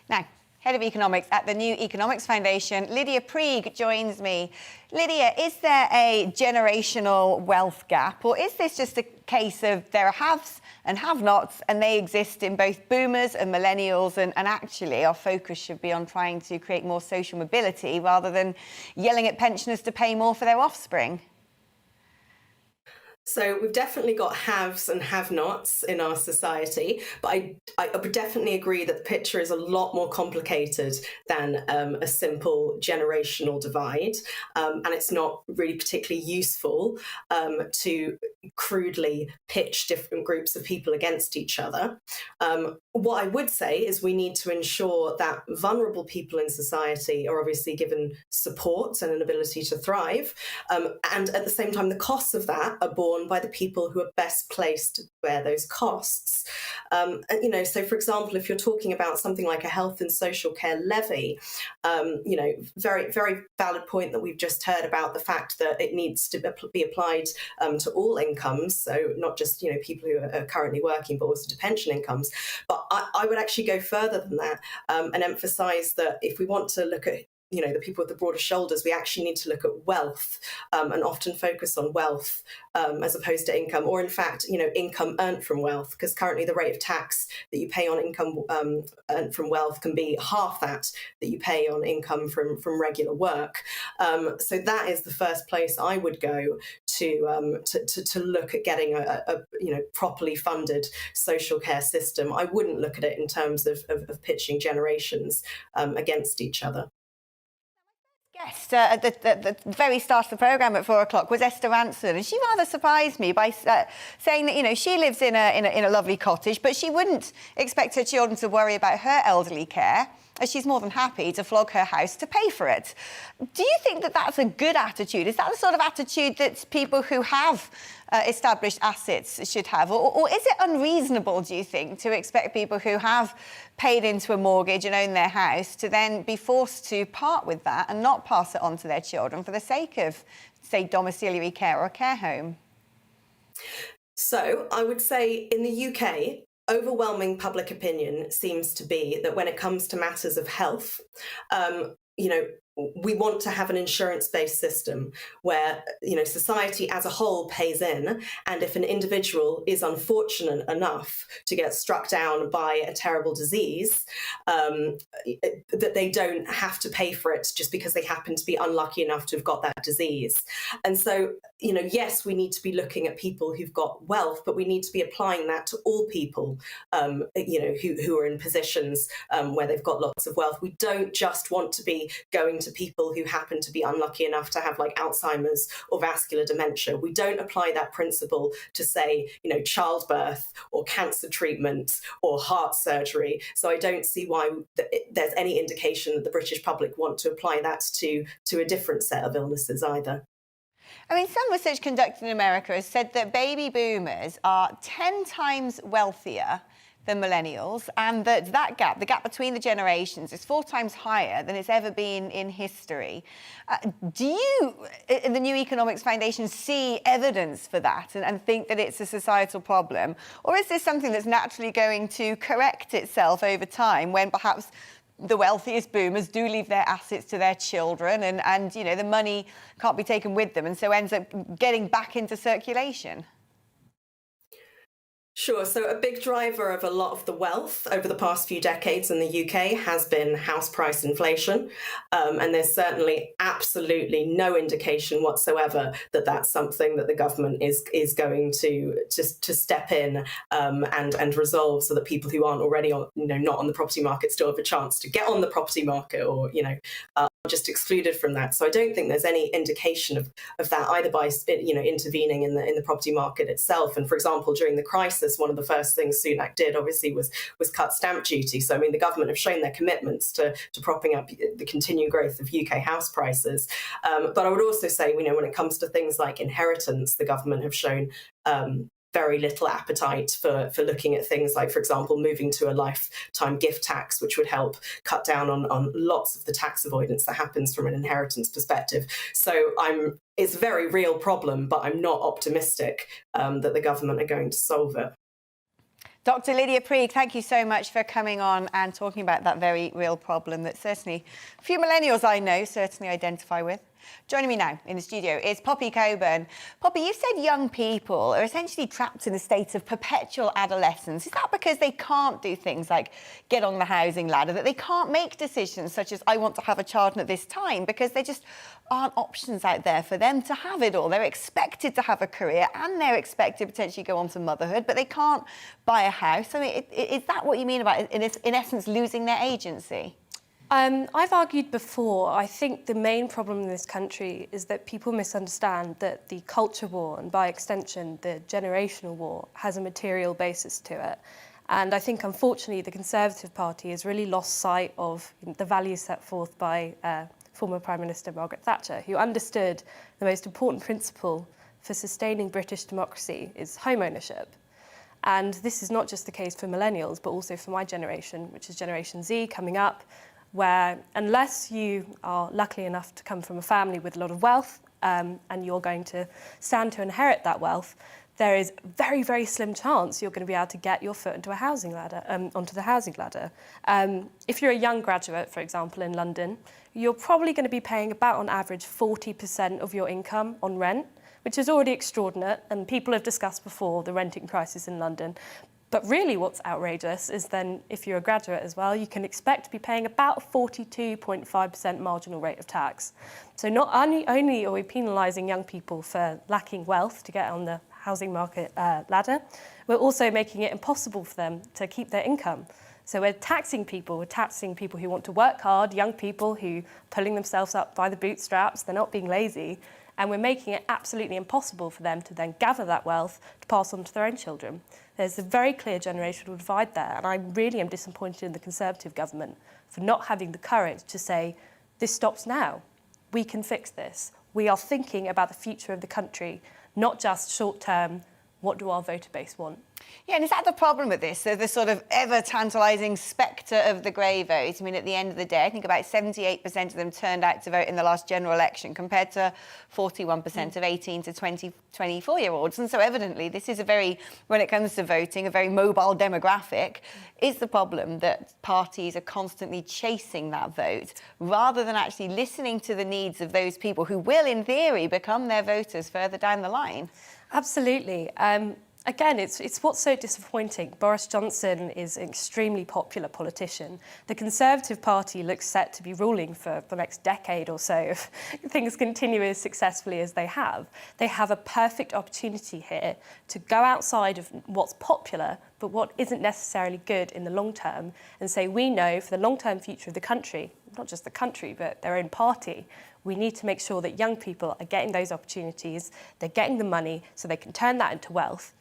Now, Head of Economics at the New Economics Foundation, Lydia Prieg, joins me. Lydia, is there a generational wealth gap, or is this just a case of there are haves and have-nots, and they exist in both boomers and millennials, and actually our focus should be on trying to create more social mobility rather than yelling at pensioners to pay more for their offspring? So we've definitely got haves and have-nots in our society, but I would definitely agree that the picture is a lot more complicated than a simple generational divide, and it's not really particularly useful to crudely pitch different groups of people against each other. What I would say is we need to ensure that vulnerable people in society are obviously given support and an ability to thrive, and at the same time the costs of that are borne by the people who are best placed to bear those costs. So for example, if you're talking about something like a health and social care levy, very, very valid point that we've just heard about the fact that it needs to be applied to all incomes, so not just people who are currently working, but also to pension incomes. But I would actually go further than that and emphasise that if we want to look at the people with the broader shoulders, we actually need to look at wealth and often focus on wealth as opposed to income, or in fact, income earned from wealth, because currently the rate of tax that you pay on income earned from wealth can be half that you pay on income from regular work. So that is the first place I would go to look at getting a properly funded social care system. I wouldn't look at it in terms of pitching generations against each other. Guest at the very start of the programme at 4 o'clock was Esther Ranson, and she rather surprised me by saying that she lives in a lovely cottage, but she wouldn't expect her children to worry about her elderly care, as she's more than happy to flog her house to pay for it. Do you think that that's a good attitude? Is that the sort of attitude that people who have established assets should have? Or is it unreasonable, do you think, to expect people who have paid into a mortgage and own their house to then be forced to part with that and not pass it on to their children for the sake of, say, domiciliary care or a care home? So I would say in the UK, overwhelming public opinion seems to be that when it comes to matters of health, we want to have an insurance-based system where, society as a whole pays in, and if an individual is unfortunate enough to get struck down by a terrible disease, that they don't have to pay for it just because they happen to be unlucky enough to have got that disease. And so, yes, we need to be looking at people who've got wealth, but we need to be applying that to all people, who are in positions where they've got lots of wealth. We don't just want to be going to people who happen to be unlucky enough to have like Alzheimer's or vascular dementia. We don't apply that principle to, say, childbirth or cancer treatment or heart surgery. So I don't see why there's any indication that the British public want to apply that to a different set of illnesses either. I mean, some research conducted in America has said that baby boomers are 10 times wealthier than millennials, and that gap, the gap between the generations, is 4 times higher than it's ever been in history. Do you, in the New Economics Foundation, see evidence for that and think that it's a societal problem? Or is this something that's naturally going to correct itself over time when perhaps the wealthiest boomers do leave their assets to their children and the money can't be taken with them and so ends up getting back into circulation? Sure. So a big driver of a lot of the wealth over the past few decades in the UK has been house price inflation. And there's certainly absolutely no indication whatsoever that that's something that the government is going to step in and resolve, so that people who aren't already on, not on the property market still have a chance to get on the property market, or, just excluded from that. So I don't think there's any indication of that, either by intervening in the property market itself. And for example, during the crisis, one of the first things Sunak did obviously was cut stamp duty. So I mean, the government have shown their commitments to propping up the continued growth of UK house prices. But I would also say, when it comes to things like inheritance, the government have shown very little appetite for looking at things like, for example, moving to a lifetime gift tax, which would help cut down on lots of the tax avoidance that happens from an inheritance perspective. So it's a very real problem, but I'm not optimistic that the government are going to solve it. Dr. Lydia Prieg, thank you so much for coming on and talking about that very real problem that certainly a few millennials I know certainly identify with. Joining me now in the studio is Poppy Coburn. Poppy, you said young people are essentially trapped in a state of perpetual adolescence. Is that because they can't do things like get on the housing ladder, that they can't make decisions such as I want to have a child at this time, because there just aren't options out there for them to have it all? They're expected to have a career and they're expected to potentially go on to motherhood, but they can't buy a house. I mean, is that what you mean about, in essence, losing their agency? I've argued before, I think the main problem in this country is that people misunderstand that the culture war, and by extension the generational war, has a material basis to it. And I think, unfortunately, the Conservative Party has really lost sight of the values set forth by former Prime Minister Margaret Thatcher, who understood the most important principle for sustaining British democracy is home ownership. And this is not just the case for millennials, but also for my generation, which is Generation Z coming up, where unless you are lucky enough to come from a family with a lot of wealth and you're going to stand to inherit that wealth, there is very, very slim chance you're going to be able to get your foot into a housing ladder, onto the housing ladder. If you're a young graduate, for example, in London, you're probably going to be paying about, on average, 40% of your income on rent, which is already extraordinary, and people have discussed before the renting crisis in London. But really what's outrageous is then, if you're a graduate as well, you can expect to be paying about 42.5% marginal rate of tax. So not only are we penalising young people for lacking wealth to get on the housing market ladder, we're also making it impossible for them to keep their income. So we're taxing people who want to work hard, young people who are pulling themselves up by the bootstraps, they're not being lazy, and we're making it absolutely impossible for them to then gather that wealth to pass on to their own children. There's a very clear generational divide there, and I really am disappointed in the Conservative government for not having the courage to say, this stops now. We can fix this. We are thinking about the future of the country, not just short-term, what do our voter base want? Yeah, and is that the problem with this? So the sort of ever-tantalising spectre of the grey vote. I mean, at the end of the day, I think about 78% of them turned out to vote in the last general election, compared to 41% of 18 to 24-year-olds. And so evidently, this is when it comes to voting, a very mobile demographic. Is the problem that parties are constantly chasing that vote, rather than actually listening to the needs of those people who will, in theory, become their voters further down the line? Absolutely. Again, it's what's so disappointing. Boris Johnson is an extremely popular politician. The Conservative Party looks set to be ruling for the next decade or so if things continue as successfully as they have. They have a perfect opportunity here to go outside of what's popular, but what isn't necessarily good in the long term, and say, we know for the long-term future of the country, not just the country, but their own party, we need to make sure that young people are getting those opportunities, they're getting the money so they can turn that into wealth.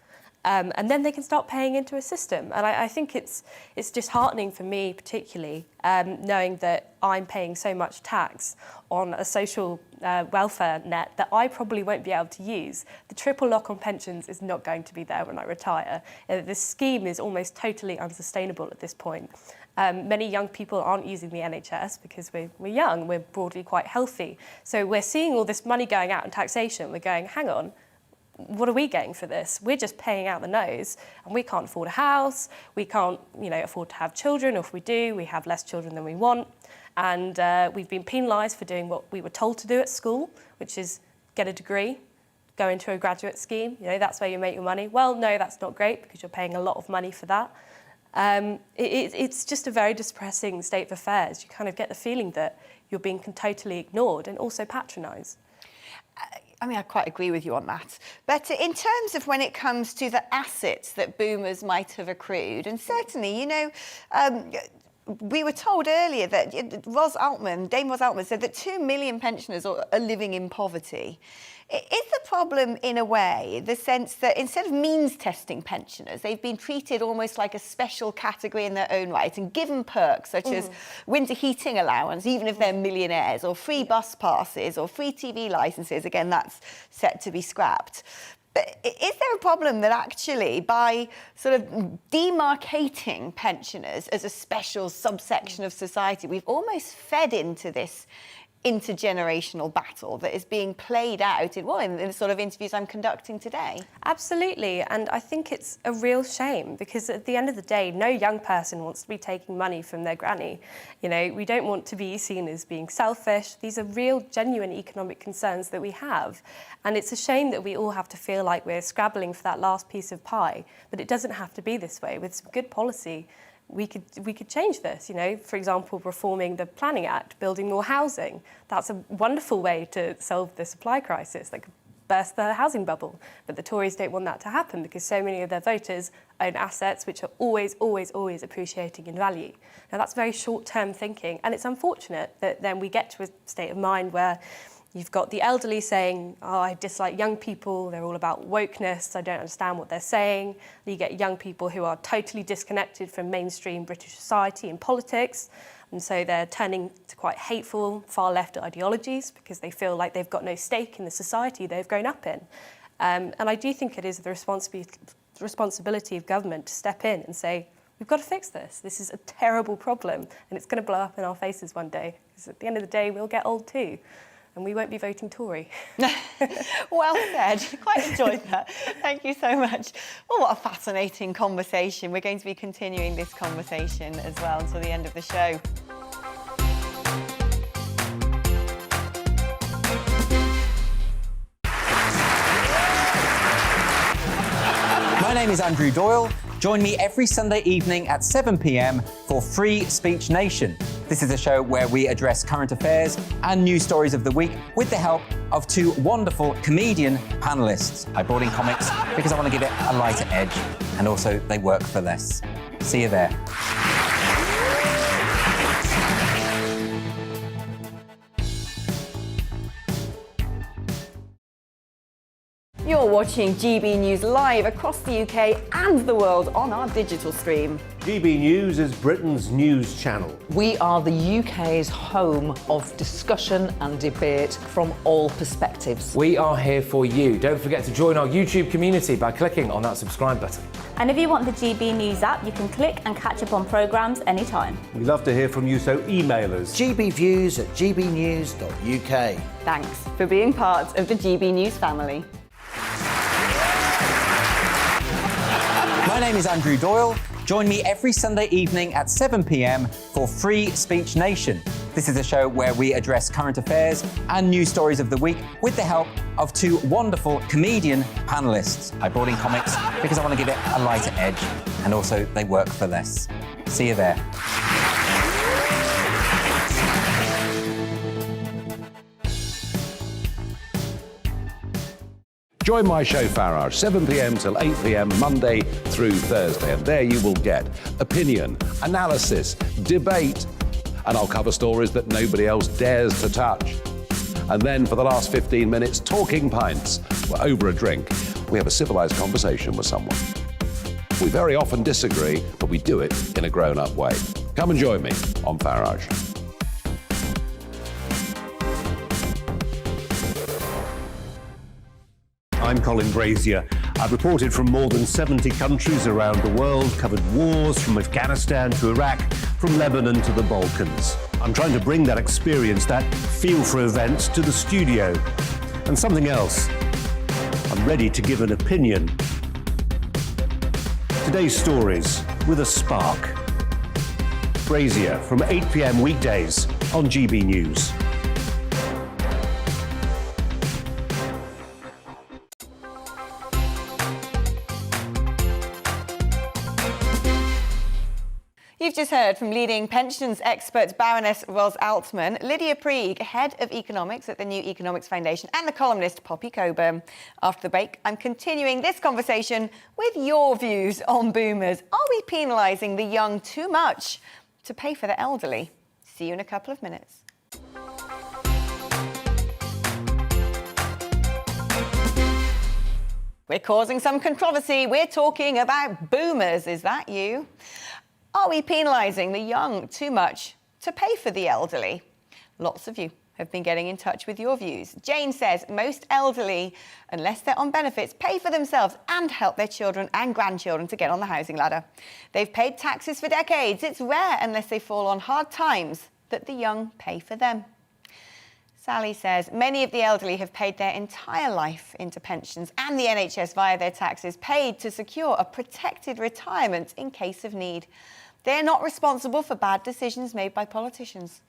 And then they can start paying into a system. And I think it's disheartening for me, particularly, knowing that I'm paying so much tax on a social welfare net that I probably won't be able to use. The triple lock on pensions is not going to be there when I retire. This scheme is almost totally unsustainable at this point. Many young people aren't using the NHS because we're young, we're broadly quite healthy. So we're seeing all this money going out in taxation. We're going, hang on, what are we getting for this? We're just paying out the nose, and we can't afford a house, we can't afford to have children, or if we do, we have less children than we want. And we've been penalised for doing what we were told to do at school, which is get a degree, go into a graduate scheme. You know, that's where you make your money. Well, no, that's not great because you're paying a lot of money for that. It's just a very depressing state of affairs. You kind of get the feeling that you're being totally ignored and also patronised. I mean, I quite agree with you on that. But in terms of when it comes to the assets that boomers might have accrued, and certainly, you know, we were told earlier that Dame Ros Altman said that 2 million pensioners are living in poverty. Is the problem, in a way, the sense that instead of means testing pensioners, they've been treated almost like a special category in their own right and given perks such as winter heating allowance, even if they're millionaires, or free bus passes or free TV licenses? Again, that's set to be scrapped. But is there a problem that actually, by sort of demarcating pensioners as a special subsection of society, we've almost fed into this intergenerational battle that is being played out in the sort of interviews I'm conducting today? Absolutely, and I think it's a real shame because at the end of the day, no young person wants to be taking money from their granny. You know, we don't want to be seen as being selfish. These are real, genuine economic concerns that we have, and it's a shame that we all have to feel like we're scrabbling for that last piece of pie, but it doesn't have to be this way. With some good policy, we could change this, you know, for example, reforming the Planning Act, building more housing. That's a wonderful way to solve the supply crisis that could burst the housing bubble. But the Tories don't want that to happen because so many of their voters own assets which are always, always, always appreciating in value. Now, that's very short-term thinking, and it's unfortunate that then we get to a state of mind where you've got the elderly saying, oh, I dislike young people, they're all about wokeness, I don't understand what they're saying. You get young people who are totally disconnected from mainstream British society and politics, and so they're turning to quite hateful, far-left ideologies because they feel like they've got no stake in the society they've grown up in. And I do think it is the responsibility of government to step in and say, we've got to fix this. This is a terrible problem, and it's going to blow up in our faces one day, because at the end of the day, we'll get old too. And we won't be voting Tory. Well said. Quite enjoyed that. Thank you so much. Well, what a fascinating conversation. We're going to be continuing this conversation as well until the end of the show. My name is Andrew Doyle. Join me every Sunday evening at 7 p.m. for Free Speech Nation. This is a show where we address current affairs and news stories of the week with the help of two wonderful comedian panellists. I brought in comics because I want to give it a lighter edge, and also they work for less. See you there. You're watching GB News live across the UK and the world on our digital stream. GB News is Britain's news channel. We are the UK's home of discussion and debate from all perspectives. We are here for you. Don't forget to join our YouTube community by clicking on that subscribe button. And if you want the GB News app, you can click and catch up on programmes anytime. We love to hear from you, so email us. gbviews@gbnews.uk. Thanks for being part of the GB News family. My name is Andrew Doyle. Join me every Sunday evening at 7 p.m. for Free Speech Nation. This is a show where we address current affairs and news stories of the week with the help of two wonderful comedian panellists. I brought in comics because I want to give it a lighter edge, and also they work for less. See you there. Join my show Farage, 7 p.m. till 8 p.m. Monday through Thursday, and there you will get opinion, analysis, debate, and I'll cover stories that nobody else dares to touch. And then for the last 15 minutes, talking pints. We're over a drink. We have a civilized conversation with someone. We very often disagree, but we do it in a grown-up way. Come and join me on Farage. I'm Colin Brazier. I've reported from more than 70 countries around the world, covered wars from Afghanistan to Iraq, from Lebanon to the Balkans. I'm trying to bring that experience, that feel for events, to the studio. And something else, I'm ready to give an opinion. Today's stories with a spark. Brazier from 8 p.m. weekdays on GB News. We've just heard from leading pensions expert Baroness Ros Altman, Lydia Prieg, Head of Economics at the New Economics Foundation, and the columnist Poppy Coburn. After the break, I'm continuing this conversation with your views on boomers. Are we penalising the young too much to pay for the elderly? See you in a couple of minutes. We're causing some controversy. We're talking about boomers. Is that you? Are we penalising the young too much to pay for the elderly? Lots of you have been getting in touch with your views. Jane says most elderly, unless they're on benefits, pay for themselves and help their children and grandchildren to get on the housing ladder. They've paid taxes for decades. It's rare, unless they fall on hard times, that the young pay for them. Sally says many of the elderly have paid their entire life into pensions and the NHS via their taxes, paid to secure a protected retirement in case of need. They're not responsible for bad decisions made by politicians.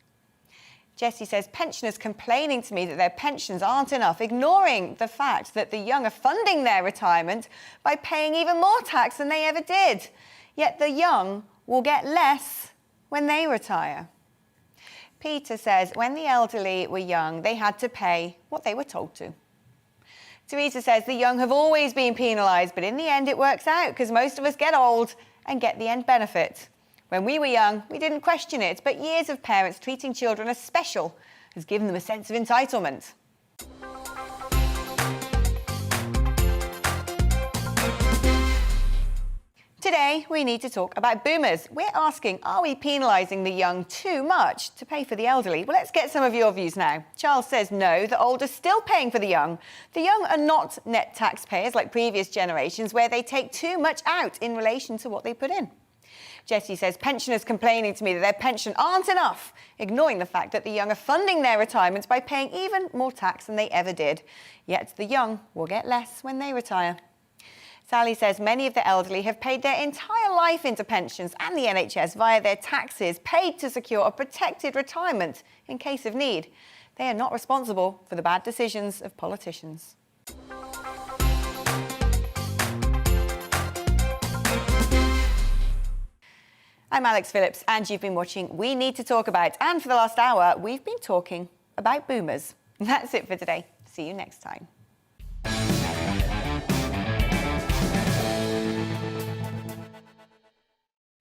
Jessie says pensioners complaining to me that their pensions aren't enough, ignoring the fact that the young are funding their retirement by paying even more tax than they ever did. Yet the young will get less when they retire. Peter says when the elderly were young, they had to pay what they were told to. Teresa says the young have always been penalised, but in the end it works out because most of us get old and get the end benefit. When we were young, we didn't question it, but years of parents treating children as special has given them a sense of entitlement. Today, we need to talk about boomers. We're asking, are we penalising the young too much to pay for the elderly? Well, let's get some of your views now. Charles says no, the old are still paying for the young. The young are not net taxpayers like previous generations where they take too much out in relation to what they put in. Jessie says pensioners complaining to me that their pension aren't enough, ignoring the fact that the young are funding their retirements by paying even more tax than they ever did. Yet the young will get less when they retire. Sally says many of the elderly have paid their entire life into pensions and the NHS via their taxes, paid to secure a protected retirement in case of need. They are not responsible for the bad decisions of politicians. I'm Alex Phillips, and you've been watching We Need to Talk About. And for the last hour, we've been talking about boomers. That's it for today. See you next time.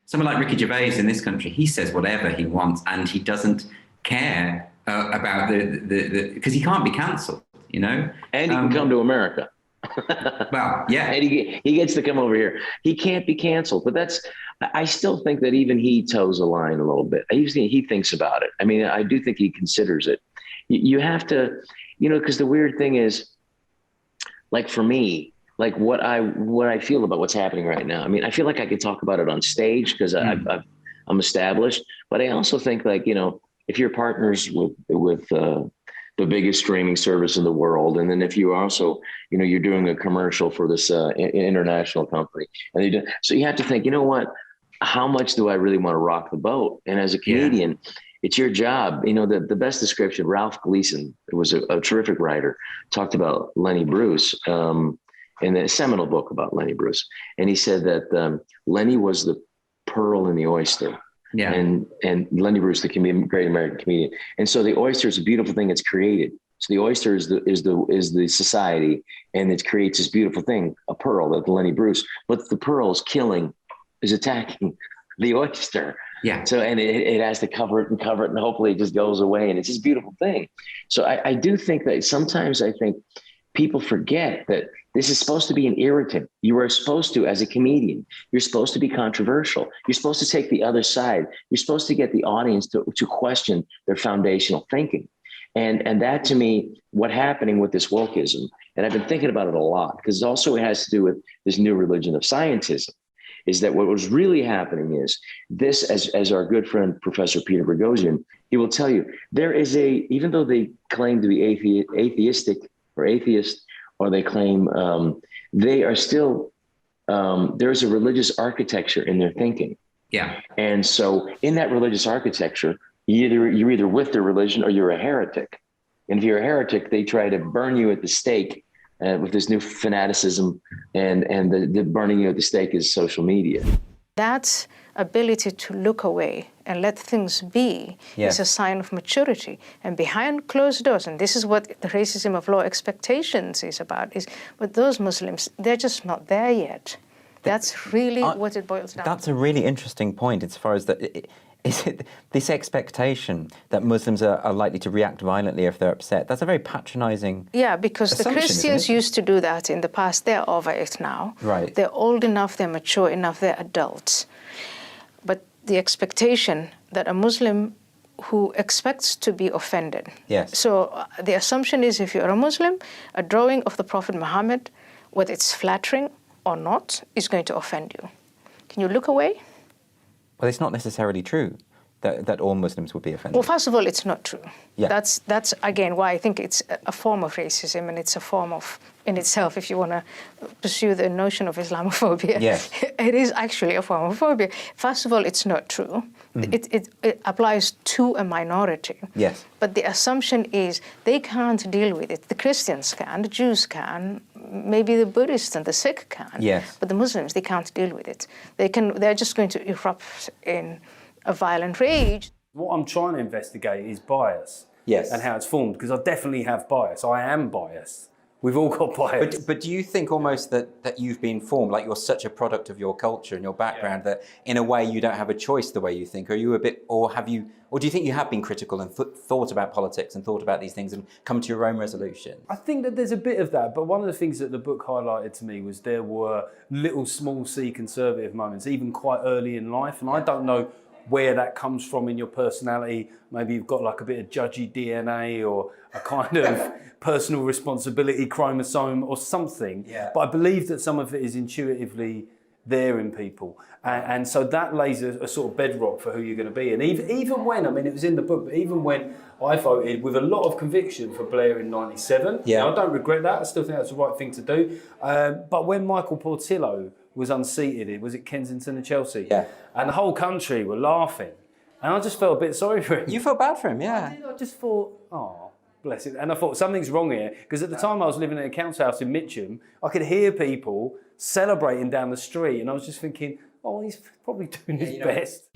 Someone like Ricky Gervais in this country, he says whatever he wants, and he doesn't care about because he can't be cancelled, you know? And he can come to America. Well, yeah. And he gets to come over here. He can't be canceled, but I still think that even he toes the line a little bit. He thinks about it. I mean, I do think he considers it. You have to, because the weird thing is, like for me, like what I feel about what's happening right now. I mean, I feel like I could talk about it on stage because I'm established, but I also think like, if you're partners with the biggest streaming service in the world, and then if you also, you're doing a commercial for this international company, and so you have to think, how much do I really want to rock the boat? And as a comedian, it's your job. The best description, Ralph Gleason, who was a terrific writer, talked about Lenny Bruce in the seminal book about Lenny Bruce. And he said that Lenny was the pearl in the oyster. Yeah. And Lenny Bruce, the great American comedian. And so the oyster is a beautiful thing. It's created. So the oyster is the society, and it creates this beautiful thing, a pearl, like Lenny Bruce. But the pearl is attacking the oyster. Yeah. So, and it has to cover it, and hopefully it just goes away. And it's this beautiful thing. So I do think that sometimes I think people forget that this is supposed to be an irritant. You are supposed to, as a comedian, you're supposed to be controversial. You're supposed to take the other side. You're supposed to get the audience to question their foundational thinking. And that, to me, what's happening with this wokeism, and I've been thinking about it a lot, because also it has to do with this new religion of scientism, is that what was really happening is this, as our good friend, Professor Peter Boghossian, he will tell you, there is even though they claim to be atheistic or atheist, or they claim they are still, there's a religious architecture in their thinking. Yeah. And so in that religious architecture, you're either with the religion or you're a heretic. And if you're a heretic, they try to burn you at the stake with this new fanaticism, and the burning you at the stake is social media. That ability to look away and let things be Yes. is a sign of maturity. And behind closed doors, and this is what the racism of law expectations is about, is but those Muslims, they're just not there yet. That's really what it boils down to. That's a really interesting point as far as that. Is it this expectation that Muslims are likely to react violently if they're upset? That's a very patronising. Yeah, because the assumption, Christians isn't it? used to do that in the past. They're over it now. Right. They're old enough, they're mature enough, they're adults. But the expectation that a Muslim who expects to be offended. Yes. So the assumption is if you're a Muslim, a drawing of the Prophet Muhammad, whether it's flattering or not, is going to offend you. Can you look away? Well, it's not necessarily true that all Muslims would be offended. Well, first of all, it's not true. Yeah. That's again why I think it's a form of racism, and it's a form of, in itself, if you want to pursue the notion of Islamophobia, Yes. it is actually a form of phobia. First of all, it's not true. It applies to a minority. Yes. But the assumption is they can't deal with it. The Christians can, the Jews can, maybe the Buddhists and the Sikh can. Yes. But the Muslims, they can't deal with it. They're just going to erupt in a violent rage. What I'm trying to investigate is bias. Yes. And how it's formed, because I definitely have bias. I am biased. We've all got bias. But do you think almost that you've been formed, like you're such a product of your culture and your background, that in a way you don't have a choice the way you think? Are you a bit, or do you think you have been critical and thought about politics and thought about these things and come to your own resolution? I think that there's a bit of that, but one of the things that the book highlighted to me was there were little small c conservative moments, even quite early in life, and I don't know where that comes from in your personality. Maybe you've got like a bit of judgy DNA or a kind of personal responsibility chromosome or something. Yeah. But I believe that some of it is intuitively there in people. And so that lays a sort of bedrock for who you're going to be. And even when, I mean, it was in the book, but even when I voted with a lot of conviction for Blair in 97, Yeah. I don't regret that. I still think that's the right thing to do. But when Michael Portillo was unseated, was it Kensington and Chelsea? Yeah. And the whole country were laughing. And I just felt a bit sorry for him. You felt bad for him, yeah. I just thought, oh, bless him. And I thought, something's wrong here. Because at the time I was living in a council house in Mitcham, I could hear people celebrating down the street. And I was just thinking, oh, he's probably doing his best.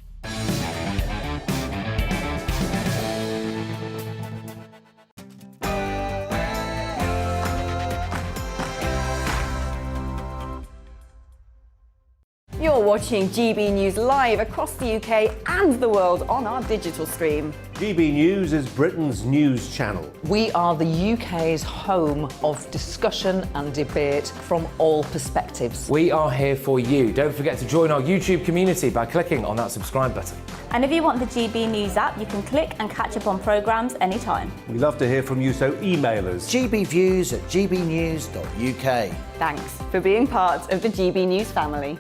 You're watching GB News live across the UK and the world on our digital stream. GB News is Britain's news channel. We are the UK's home of discussion and debate from all perspectives. We are here for you. Don't forget to join our YouTube community by clicking on that subscribe button. And if you want the GB News app, you can click and catch up on programmes anytime. We love to hear from you, so email us. gbviews@gbnews.uk. Thanks for being part of the GB News family.